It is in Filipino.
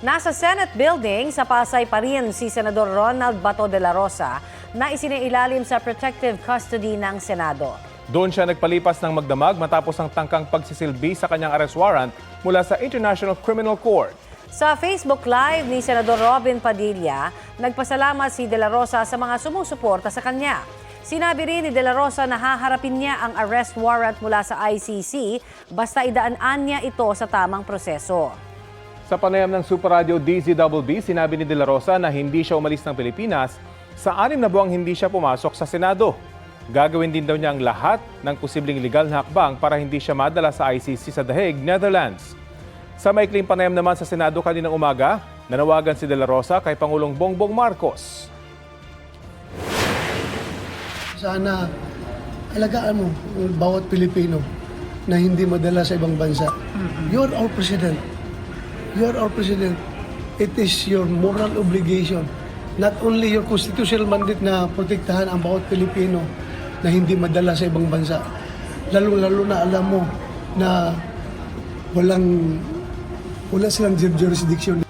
Nasa Senate Building sa Pasay pa rin si Senador Ronald Bato de la Rosa na isinailalim sa protective custody ng Senado. Doon siya nagpalipas ng magdamag matapos ang tangkang pagsisilbi sa kanyang arrest warrant mula sa International Criminal Court. Sa Facebook Live ni Senador Robin Padilla, nagpasalamat si de la Rosa sa mga sumusuporta sa kanya. Sinabi rin ni de la Rosa na haharapin niya ang arrest warrant mula sa ICC basta idaan niya ito sa tamang proseso. Sa panayam ng Super Radio DZBB, sinabi ni de la Rosa na hindi siya umalis ng Pilipinas sa 6 na buwang hindi siya pumasok sa Senado. Gagawin din daw niya ang lahat ng posibleng legal na hakbang para hindi siya madala sa ICC sa The Hague, Netherlands. Sa maikling panayam naman sa Senado kaninang umaga, nanawagan si de la Rosa kay Pangulong Bongbong Marcos. Sana alagaan mo ang bawat Pilipino na hindi madala sa ibang bansa. You're our president. You're our president. It is your moral obligation, not only your constitutional mandate na protektahan ang bawat Pilipino na hindi madala sa ibang bansa. Lalo-lalo na alam mo na wala silang jurisdiction